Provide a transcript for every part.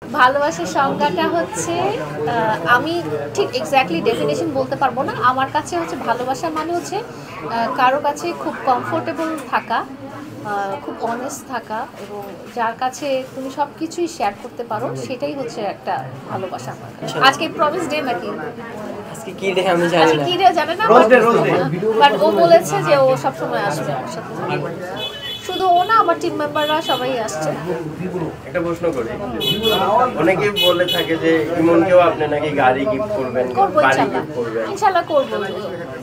ভালোবাসার সংজ্ঞাটা হচ্ছে আমি ঠিক এক্স্যাক্টলি ডেফিনেশন বলতে পারবো না। আমার কাছে হচ্ছে ভালোবাসা মানে হচ্ছে কারো কাছে খুব কমফোর্টেবল থাকা, খুব অনেস্ট থাকা এবং যার কাছে তুমি সব কিছুই শেয়ার করতে পারো, সেটাই হচ্ছে একটা ভালোবাসা আমার কাছে। আজকে প্রমিস ডে নাকি আজকে কি ডে আমি জানি আজকে না। কি ডে জানে না, বাট ও বলেছে যে ও সব সময় আসবে আমার সাথে। শুধু ও না, আমার টিম মেম্বাররা সবাই আসছে। একটা প্রশ্ন করি, অনেকেই বলে থাকে যে ইমনকেও আপনি নাকি গাড়ি গিফট করবেন, করবো বাড়ি ইনশাল্লাহ, গিফট করবেন। ইনশাল্লাহ করবো।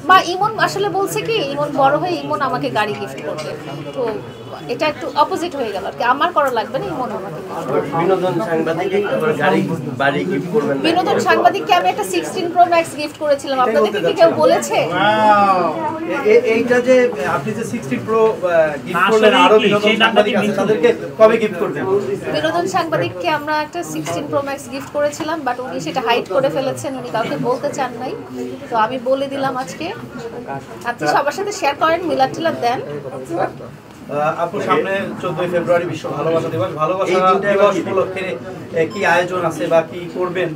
বা ইমন আসলে বলছে কি, ইমন বড় হয়ে ইমন আমাকে গাড়ি গিফট করবে, তো এটা একটু অপোজিট হয়ে গেল আর কি। আমার করা লাগবে না, ইমন আমাকে। বিনোদন সাংবাদিক গাড়ি বাড়ি গিফট করবেন না? বিনোদন সাংবাদিককে আমি একটা 16 Pro Max গিফট করেছিলাম, আপনাদেরকে কি কেউ বলেছে? এইটা যে আপনি যে 60 প্রো গিফট করলেন, আরো বিনোদন সাংবাদিক আছে তাদেরকে কবে গিফট করবেন? বিনোদন সাংবাদিককে আমরা একটা 16 Pro Max গিফট করেছিলাম, বাট উনি সেটা হাইড করে ফেলেছেন, উনি কাউকে বলতে চান নাই। তো আমি বলে দিলাম আজকে। আপনি সবার সাথে শেয়ার করেন, মিলাদ টিলাদ দেন। আপু, সামনে 14 ফেব্রুয়ারি বিশ্ব ভালোবাসা দিবস। ভালোবাসা দিবস উপলক্ষে কি আয়োজন আছে বা কি করবেন?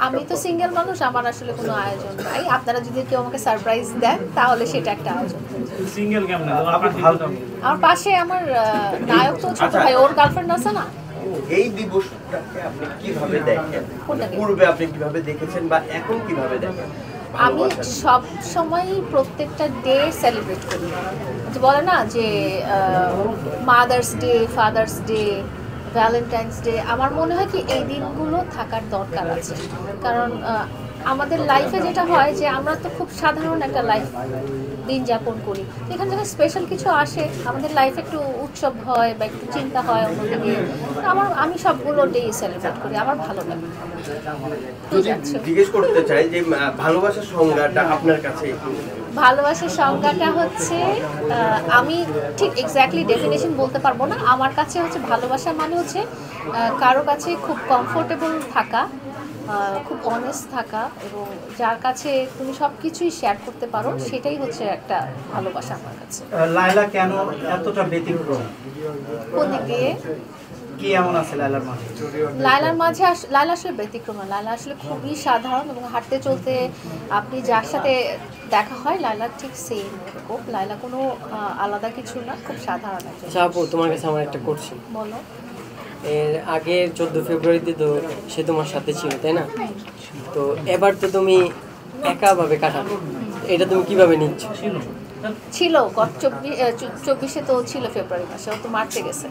আমি তো সিঙ্গেল মানুষ, আমার আসলে কোনো আয়োজন নাই। আপনারা যদি কেউ আমাকে সারপ্রাইজ দেন তাহলে সেটা একটা আয়োজন। সিঙ্গেল কেমন? আমার পাশে আমার নায়ক তো ছোট ভাই, ওর গার্লফ্রেন্ড আছে না। এই দিবসটাকে আপনি কিভাবে দেখেন? কোনটাকে? পূর্বে আপনি কিভাবে দেখেছেন বা এখন কিভাবে দেখেন? আমি সব সময় প্রত্যেকটা ডে সেলিব্রেট করি। যে বলে না যে mother's day, father's day, Valentine's day, আমার মনে হয় কি এই দিনগুলো থাকার দরকার আছে। কারণ আমাদের লাইফে যেটা হয় যে আমরা তো খুব সাধারণ একটা লাইফ দিন যাপন করি, এখানে যখন স্পেশাল কিছু আসে আমাদের লাইফে একটু উৎসব হয় বা একটু চিন্তা হয় অন্যদিকে। আমি সবগুলো ডে সেলিব্রেট করি, আমার ভালো লাগে। জিজ্ঞেস করতে চাই যে ভালোবাসার সংজ্ঞাটা আপনার কাছে? ভালোবাসার সংজ্ঞাটা হচ্ছে আমি ঠিক এক্স্যাক্টলি ডেফিনেশন বলতে পারবো না। আমার কাছে হচ্ছে ভালোবাসা মানে হচ্ছে কারো কাছে খুব কমফোর্টেবল থাকা, খুব অনেস্ট থাকা এবং যার কাছে তুমি সব কিছুই শেয়ার করতে পারো, সেটাই হচ্ছে একটা ভালোবাসা আমার কাছে। লায়লা কেন এতটা ব্যতিক্রম? কোন দিক দিয়ে? কি এমন আছে লায়লার মাঝে? লায়লার মাঝে লায়লা আসলে ব্যতিক্রম না। লায়লা আসলে খুবই সাধারণ এবং হাঁটতে চলতে আপনি যার সাথে দেখা হয় লায়লা ঠিক সেম এরকম। লায়লা কোনো আলাদা কিছু না, খুব সাধারণ একটা। আচ্ছা আপু, তোমার কাছে আমার একটা কোশ্চেন। বলো। এর আগে 14 ফেব্রুয়ারিতে তো সে তোমার সাথে ছিল, তাই না? তো এবার তো তুমি একাভাবে কাটাবে, এটা তুমি কিভাবে নিচ্ছ? ছিল গত 24 তো ছিল, ফেব্রুয়ারি মাসে, ও তো মার্চে গেছে।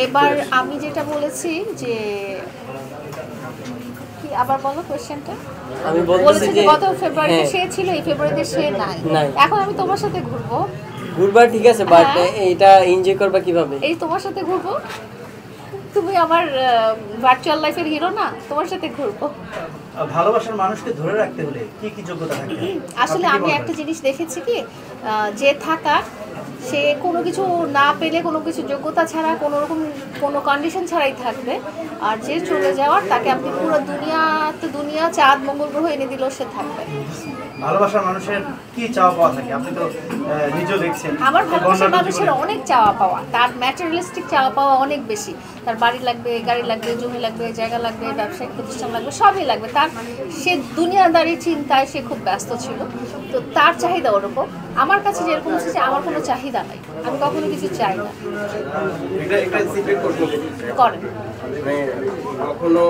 এবার আমি যেটা বলেছি যে কি, আবার বলো কোশ্চেনটা। আমি বলেছি বলতেছি যে যে গত ফেব্রুয়ারিতে হ্যাঁ, সে ছিল, এই ফেব্রুয়ারিতে সে নাই। এখন আমি তোমার সাথে ঘুরবো। ঘুরবা ঠিক আছে, বাট হ্যাঁ। এটা এনজয় করবা কিভাবে? এই তোমার সাথে ঘুরবো। তুমি আমার ভার্চুয়াল লাইফের হিরো না, তোমার সাথে ঘুরবো। ভালোবাসার মানুষকে ধরে রাখতে হলে কি কি যোগ্যতা থাকবে? আসলে আমি একটা জিনিস দেখেছি কি, যে থাকার সে কোনো কিছু না পেলে, কোনো কিছু যোগ্যতা ছাড়া, কোনো রকম কোনো কন্ডিশন ছাড়াই থাকবে। আর যে চলে যাওয়ার, তাকে আপনি পুরো দুনিয়া চাঁদ মঙ্গল গ্রহ এনে দিলেও সে থাকবে। ভালোবাসার মানুষের কি চাওয়া পাওয়া থাকে? আপনি তো নিজেও দেখছেন। আমার ভালোবাসার মানুষের অনেক চাওয়া পাওয়া, তার ম্যাটেরিয়ালিস্টিক চাওয়া পাওয়া অনেক বেশি। তার বাড়ি লাগবে, গাড়ি লাগবে, জমি লাগবে, জায়গা লাগবে, ব্যবসায়িক প্রতিষ্ঠান লাগবে, সবই লাগবে তার। সে দুনিয়াদারির চিন্তায় সে খুব ব্যস্ত ছিল, তো তার চাহিদা ওরকম। আমার কাছে যেরকম হচ্ছে, আমার কোনো চাহিদা নাই, আমি কখনো কিছু চাই না। এটা সিক্রেট প্রশ্ন করতে চাই। করেন। মানে কখনো